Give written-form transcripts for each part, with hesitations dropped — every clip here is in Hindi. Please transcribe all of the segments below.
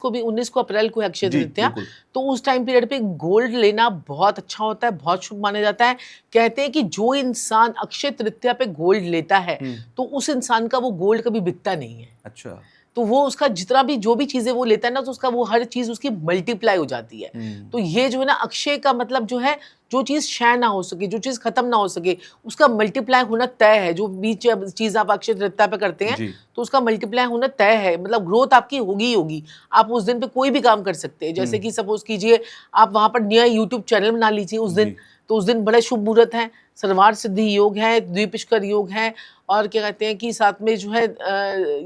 को भी 19 को अप्रैल को है अक्षय जी तृतीया, बिल्कुल। तो उस टाइम पीरियड पे गोल्ड लेना बहुत अच्छा होता है, बहुत शुभ माना जाता है। कहते हैं कि जो इंसान अक्षय तृतीया पे गोल्ड लेता है तो उस इंसान का वो गोल्ड कभी बिकता नहीं है। अच्छा। तो वो उसका जितना भी जो भी चीजें वो लेता है ना, तो उसका वो हर चीज उसकी मल्टीप्लाई हो जाती है। तो ये जो है ना, अक्षय का मतलब जो है, जो चीज क्षय ना हो सके, जो चीज खत्म ना हो सके, उसका मल्टीप्लाई होना तय है। जो बीच चीज आप अक्षय तृतीया पे करते हैं जी। तो उसका मल्टीप्लाई होना तय है, मतलब ग्रोथ आपकी होगी ही होगी। आप उस दिन पे कोई भी काम कर सकते हैं, जैसे कि सपोज कीजिए आप वहां पर नया यूट्यूब चैनल बना लीजिए उस दिन, जी। तो उस दिन बड़े शुभ मुहूर्त है, सर्वार्थ सिद्धि योग है, द्विपुष्कर योग है, और क्या कहते हैं कि साथ में जो है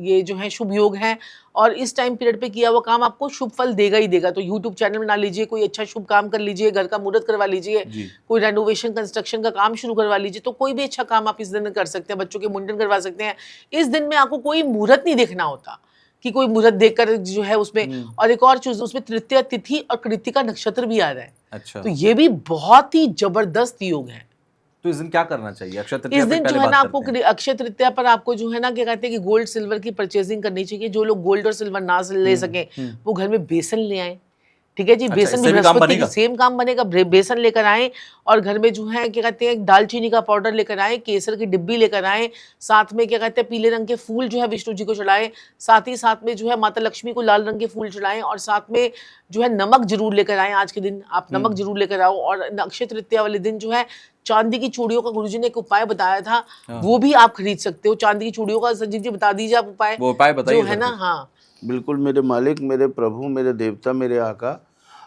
ये जो है शुभ योग है। और इस टाइम पीरियड पे किया हुआ काम आपको शुभ फल देगा ही देगा। तो यूट्यूब चैनल बना लीजिए, कोई अच्छा शुभ काम कर लीजिए, घर का मुहूर्त करवा लीजिए, जी। कोई रेनोवेशन कंस्ट्रक्शन का काम शुरू करवा लीजिए, तो कोई भी अच्छा काम आप इस दिन कर सकते हैं। बच्चों के मुंडन करवा सकते हैं। इस दिन में आपको कोई मुहूर्त नहीं देखना होता कि कोई मुहूर्त देखकर जो है उसमें। और एक और चीज, उसमें तृतीया तिथि और कृतिका नक्षत्र भी आ रहा है। अच्छा। तो ये भी बहुत ही जबरदस्त योग है। तो इस दिन क्या करना चाहिए? अक्षय इस तृतीया पे दिन जो पहले है ना, बात आपको करते हैं। अक्षय तृतीया पर आपको जो है ना, क्या कहते हैं कि गोल्ड सिल्वर की परचेजिंग करनी चाहिए। जो लोग गोल्ड और सिल्वर ना ले सके वो घर में बेसन ले आए। ठीक है जी, अच्छा, बेसन भी इससे भी काम बृहस्पति की बनेगा? सेम काम बनेगा। बेसन लेकर आए और घर में जो है क्या कहते हैं दालचीनी का पाउडर लेकर आए, केसर की डिब्बी लेकर आए, साथ में क्या कहते हैं पीले रंग के फूल जो है विष्णु जी को चढ़ाएं, साथ ही साथ में जो है माता लक्ष्मी को लाल रंग के फूल चढ़ाएं, और साथ में जो है नमक जरूर लेकर आए। आज के दिन आप नमक जरूर लेकर आओ। और अक्षय तृतीया वाले दिन जो है चांदी की चूड़ियों का गुरुजी ने एक उपाय बताया था, वो भी आप खरीद सकते हो। चांदी की चूड़ियों का संजीव जी बता दीजिए आप उपाय, वो उपाय जो बताइए है सर ना। फिर। हाँ बिल्कुल मेरे मालिक, मेरे प्रभु, मेरे देवता, मेरे आका,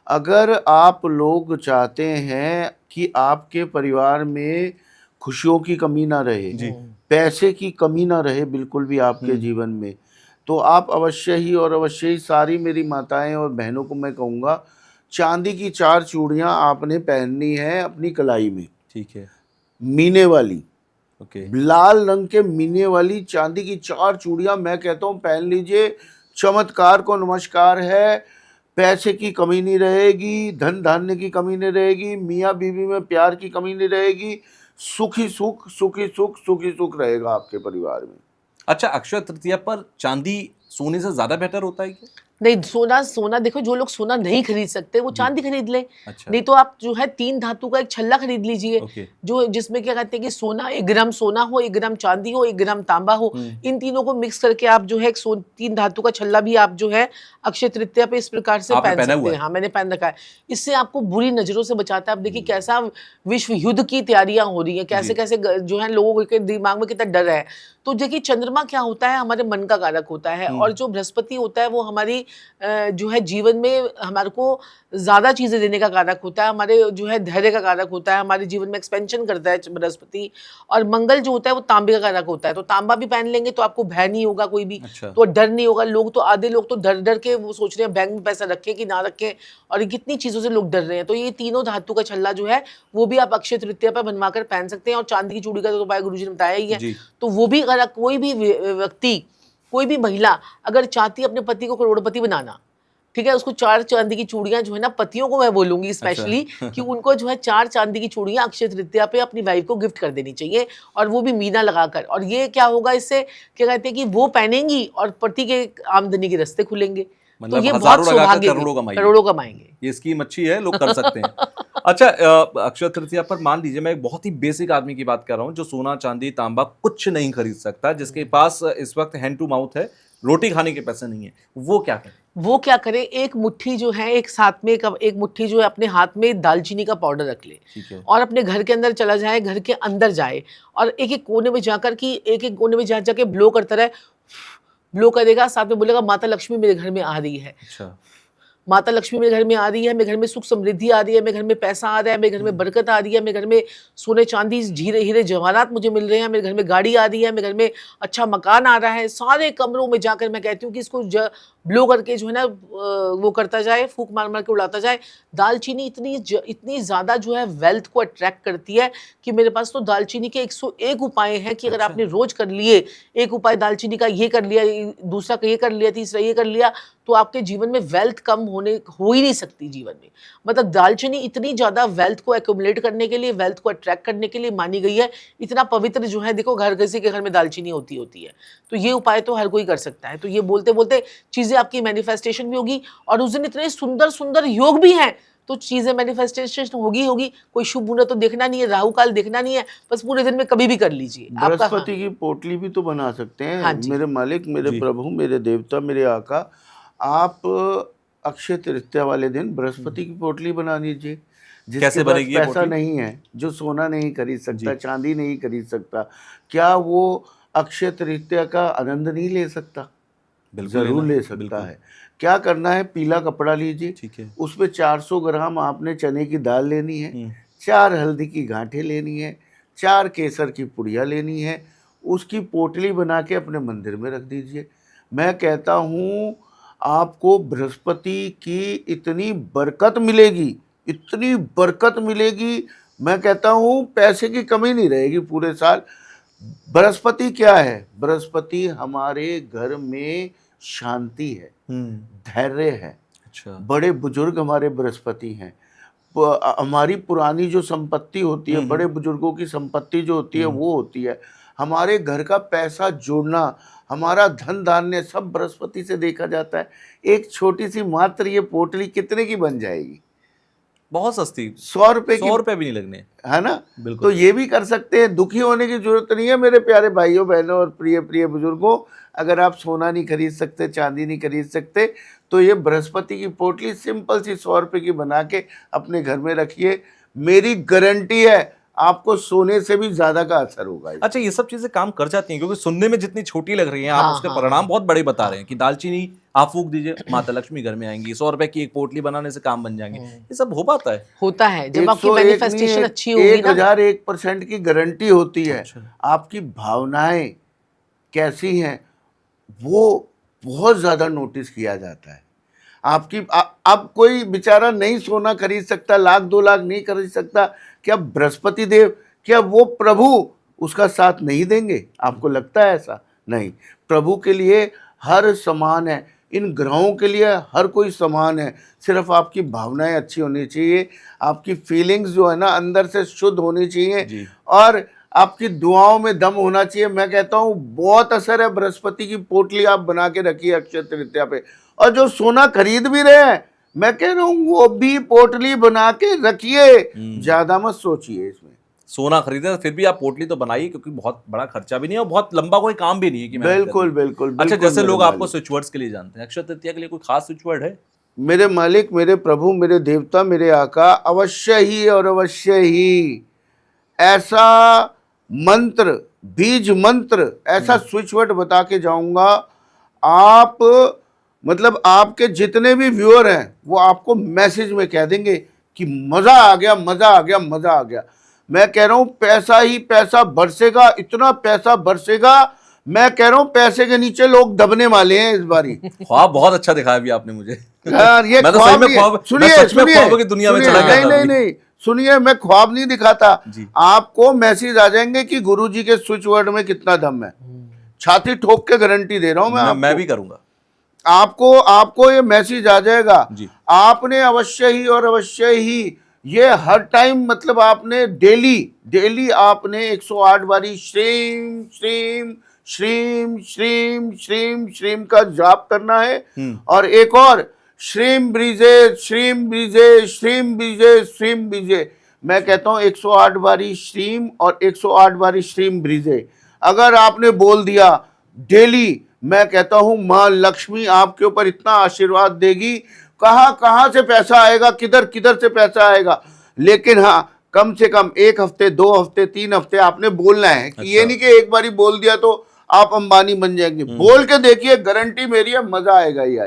अगर आप लोग चाहते हैं कि आपके परिवार में खुशियों की कमी ना रहे, जी। पैसे की कमी ना रहे बिल्कुल भी आपके जीवन में, तो आप अवश्य ही और अवश्य ही सारी मेरी माताएं और बहनों को मैं कहूँगा, चांदी की 4 चूड़ियाँ आपने पहननी है अपनी कलाई में, ठीक है। मीने वाली, ओके। लाल रंग के मीने वाली चांदी की 4 चूड़ियाँ मैं कहता हूँ पहन लीजिए। चमत्कार को नमस्कार है। पैसे की कमी नहीं रहेगी, धन धान्य की कमी नहीं रहेगी, मियाँ बीवी में प्यार की कमी नहीं रहेगी, सुखी सुख सुखी सुख सुखी सुख रहेगा आपके परिवार में। अच्छा, अक्षय तृतीया पर चांदी सोने से ज्यादा बेहतर होता है क्या? नहीं, सोना देखो, जो लोग सोना नहीं खरीद सकते वो चांदी खरीद ले। अच्छा। नहीं तो आप जो है 3 धातु का एक छल्ला खरीद लीजिए, ओके। जो जिसमें क्या कहते हैं कि सोना 1 ग्राम सोना हो, 1 ग्राम चांदी हो, 1 ग्राम तांबा हो, इन तीनों को मिक्स करके आप जो है 3 धातु का छल्ला भी आप जो है अक्षय तृतीया पे इस प्रकार से आपने पहन पहना सकते हुआ हैं। है? हाँ, मैंने पहन रखा है। इससे आपको बुरी नजरों से बचाता है। अब देखिए कैसा विश्व युद्ध की तैयारियां हो रही है, कैसे कैसे जो है लोगों के दिमाग में कितना डर है। तो देखिए चंद्रमा क्या होता है, हमारे मन का कारक होता है, और जो बृहस्पति होता है वो हमारी जो है जीवन में हमारे को ज्यादा चीजें देने का कारक होता है, हमारे जो है धैर्य का कारक होता है, हमारे जीवन में एक्सपेंशन करता है बृहस्पति। और मंगल जो होता है वो तांबे का कारक होता है। तो तांबा भी पहन लेंगे तो आपको भय नहीं होगा कोई भी। अच्छा। तो डर नहीं होगा। लोग तो आधे लोग तो डर डर के वो सोच रहे हैं बैंक में पैसा रखें कि ना रखें, और ये कितनी चीजों से लोग डर रहे हैं। तो ये तीनों धातु का छल्ला जो है वो भी आप अक्षय तृतीया पर बनवा कर पहन सकते हैं। और चांदी की चूड़ी का तो उपाय गुरुजी ने बताया ही है। जी। तो वो भी अगर कोई भी व्यक्ति, कोई भी महिला अगर चाहती है अपने पति को करोड़पति बनाना, ठीक है, उसको 4 चांदी की चूड़ियां जो है ना, पतियों को मैं बोलूंगी स्पेशली कि उनको जो है 4 चांदी की चूड़ियां अक्षय तृतीया पे अपनी वाइफ को गिफ्ट कर देनी चाहिए, और वो भी मीना लगाकर। और ये क्या होगा, इससे क्या कहते हैं कि वो पहनेंगी और पति के आमदनी के रास्ते खुलेंगे। तो मतलब ये हजारों बहुत लगाकर सौभाग्य करोड़ों कमाइए। करोड़ों कमाएंगे। ये स्कीम अच्छी है, लोग कर सकते हैं। अच्छा, अक्षय तृतीया पर मान लीजिए मैं एक बहुत ही बेसिक आदमी की बात कर रहा हूं, जो सोना चांदी तांबा कुछ नहीं खरीद सकता, जिसके पास इस वक्त हैंड टू माउथ है, रोटी खाने के पैसे नहीं है, वो क्या करे? वो क्या करे, एक मुट्ठी जो है, एक साथ में एक मुट्ठी जो है अपने हाथ में दालचीनी का पाउडर रख ले, ठीक है। और अपने घर के अंदर चला जाए, घर के अंदर जाए, और एक एक कोने में जाकर कि एक एक कोने में जा जाके ब्लो करता रहे। ब्लो करेगा, साथ में बोलेगा माता लक्ष्मी मेरे घर में आ रही है, अच्छा। माता लक्ष्मी मेरे घर में आ रही है, मेरे घर में सुख समृद्धि आ रही है, मेरे घर में पैसा आ रहा है, मेरे घर में बरकत आ रही है, मेरे घर में सोने चांदी हीरे हीरे जवाहरात मुझे मिल रहे हैं, मेरे घर में गाड़ी आ रही है, मेरे घर में अच्छा मकान आ रहा है। सारे कमरों में जाकर मैं कहती हूँ कि इसको ब्लो करके जो है ना वो करता जाए, फूक मार मार के उड़ाता जाए। दालचीनी इतनी ज़्यादा जो है वेल्थ को अट्रैक्ट करती है कि मेरे पास तो दालचीनी के 101 उपाय हैं कि अगर आपने रोज कर लिए, एक उपाय दालचीनी का ये कर लिया, दूसरा का ये कर लिया, तीसरा ये कर लिया, तो आपके जीवन में वेल्थ कम हो ही नहीं सकती जीवन में। मतलब दालचीनी इतनी ज़्यादा वेल्थ को एक्यूमुलेट करने के लिए, वेल्थ को अट्रैक्ट करने के लिए मानी गई है। इतना पवित्र जो है, देखो घर किसी के घर में दालचीनी होती है। तो ये उपाय तो हर कोई कर सकता है। तो ये बोलते बोलते चीज़ें चीजें आपकी मैनिफेस्टेशन भी होगी, और उस दिन इतने सुंदर सुंदर योग भी हैं तो चीजें मैनिफेस्टेशन होगी। कोई शुभ मुहूर्त तो देखना नहीं है, राहु काल देखना नहीं है, बस पूरे दिन में कभी भी कर लीजिए आपका। बृहस्पति की पोटली भी तो बना सकते हैं। हाँ जी। मेरे मालिक, मेरे जी। प्रभु, मेरे देवता, मेरे आका, आप अक्षय तृतीया वाले दिन बृहस्पति की पोटली बना लीजिए। जिसके कैसे पास बनेगी ये पैसा पोटली? नहीं है, जो सोना नहीं खरीद सकता, जी। चांदी नहीं खरीद सकता, क्या वो अक्षय तृतीया का आनंद नहीं ले सकता? बिल्कुल जरूर लेना, ले सकता बिल्कुल। है। क्या करना है, पीला कपड़ा लीजिए, ठीक है। उसपे 400 ग्राम आपने चने की दाल लेनी है, हम्म, 4 हल्दी की गांठें लेनी है, 4 केसर की पुड़िया लेनी है, उसकी पोटली बना के अपने मंदिर में रख दीजिए। मैं कहता हूँ आपको बृहस्पति की इतनी बरकत मिलेगी, इतनी बरकत मिलेगी, मैं कहता हूँ पैसे की कमी नहीं रहेगी पूरे साल। बृहस्पति क्या है? बृहस्पति हमारे घर में शांति है, हम्म, धैर्य है। अच्छा। बड़े बुजुर्ग हमारे बृहस्पति हैं। हमारी पुरानी जो संपत्ति होती है, बड़े बुजुर्गों की संपत्ति जो होती है वो होती है। हमारे घर का पैसा जोड़ना, हमारा धन धान्य सब बृहस्पति से देखा जाता है। एक छोटी सी मात्र ये पोटली कितने की बन जाएगी? बहुत सस्ती, 100 रुपए की, 100 रुपए भी नहीं लगने। है ना? बिल्कुल। तो ये भी कर सकते हैं। दुखी होने की जरूरत नहीं है मेरे प्यारे भाइयों बहनों और प्रिय प्रिय बुजुर्गों। अगर आप सोना नहीं खरीद सकते, चांदी नहीं खरीद सकते, तो ये बृहस्पति की पोटली सिंपल सी 100 रुपए की बना के अपने घर में रखिए। मेरी गारंटी है आपको सोने से भी ज्यादा का असर होगा। अच्छा, ये सब चीजें काम कर जाती हैं, क्योंकि सुनने में जितनी छोटी लग रही हैं, हाँ, आप उसके हाँ, परिणाम बहुत बड़े बता रहे हैं कि दालचीनी आप फूक दीजिए, माता लक्ष्मी घर में आएंगी, 100 रुपए की एक पोटली बनाने से काम बन जाएंगे। ये सब हो पाता है? होता है जब आपकी 101 मैनिफेस्टेशन नहीं, अच्छी होगी ना। 1001% की गारंटी होती है। अच्छा। आपकी भावनाएं कैसी हैं वो बहुत ज्यादा नोटिस किया जाता है। अब कोई बेचारा नहीं सोना खरीद सकता, 1,00,000-2,00,000 नहीं खरीद सकता, क्या बृहस्पति देव, क्या वो प्रभु उसका साथ नहीं देंगे? आपको लगता है ऐसा? नहीं, प्रभु के लिए हर समान है, इन ग्रहों के लिए हर कोई समान है। सिर्फ आपकी भावनाएं अच्छी होनी चाहिए, आपकी फीलिंग्स जो है ना अंदर से शुद्ध होनी चाहिए, जी। और आपकी दुआओं में दम होना चाहिए। मैं कहता हूँ बहुत असर है बृहस्पति की पोटली आप बना के रखिए अक्षय तृतीया पे। और जो सोना खरीद भी रहे हैं, मैं कह रहा हूँ वो भी पोटली बना के रखिए, ज्यादा मत सोचिए इसमें। सोना खरीदे तो फिर भी आप पोटली तो बनाइए, क्योंकि बहुत बड़ा खर्चा भी नहीं है और बहुत लंबा कोई काम भी नहीं है कि मेहनत बिल्कुल करनी है। बिल्कुल अच्छा, बिल्कुल जैसे मेरे लोग आपको मालिक। स्विच वर्ड्स के लिए जानते हैं, अक्षय तृतीया के लिए कोई खास स्विच वर्ड है? मेरे मालिक, मेरे प्रभु, मेरे देवता, मेरे आका, अवश्य ही और अवश्य ही ऐसा मंत्र, बीज मंत्र, ऐसा स्विच वर्ड बता के जाऊंगा। आप मतलब आपके जितने भी व्यूअर हैं वो आपको मैसेज में कह देंगे कि मजा आ गया, मजा आ गया, मजा आ गया। मैं कह रहा हूं पैसा ही पैसा बरसेगा, इतना पैसा बरसेगा। मैं कह रहा हूं पैसे के नीचे लोग दबने वाले हैं इस बारी। ख्वाब बहुत अच्छा दिखाया अभी आपने मुझे। यार ये मैं तो ख्वाब सही में नहीं है। ख्वाब, मैं सुनिए सच में सुनिए ख्वाबों की दुनिया में सुनिए, चला गया नहीं था नहीं अभी। नहीं, सुनिए, मैं ख्वाब नहीं दिखाता। जी। आपको मैसेज आ जाएंगे कि गुरुजी के स्विच वर्ड में कितना दम है। छाती ठोक के गारंटी दे रहा हूं मैं मैं आपको। भी करूंगा। आपको ये मैसेज आ जाएगा। जी। आपने अवश्य ही और अवश्य ही ये हर टाइम, मतलब आपने डेली आपने 108 बारी श्रीम श्रीम श्रीम श्रीम श्रीम श्रीम का जाप करना है। और एक और श्रीम ब्रीजे श्रीम ब्रीजे श्रीम ब्रीजे श्रीम ब्रीजे। मैं कहता हूं 108 बारी श्रीम और 108 बारी श्रीम ब्रीजे अगर आपने बोल दिया डेली, मैं कहता हूं मां लक्ष्मी आपके ऊपर इतना आशीर्वाद देगी। कहां से पैसा आएगा, किधर से पैसा आएगा, लेकिन हाँ कम से कम 1 हफ्ते, 2 हफ्ते, 3 हफ्ते आपने बोलना है कि ये नहीं कि एक बारी बोल दिया तो आप अंबानी बन जाएंगे। बोल के देखिए, गारंटी मेरी है, मजा आएगा ही आएगा।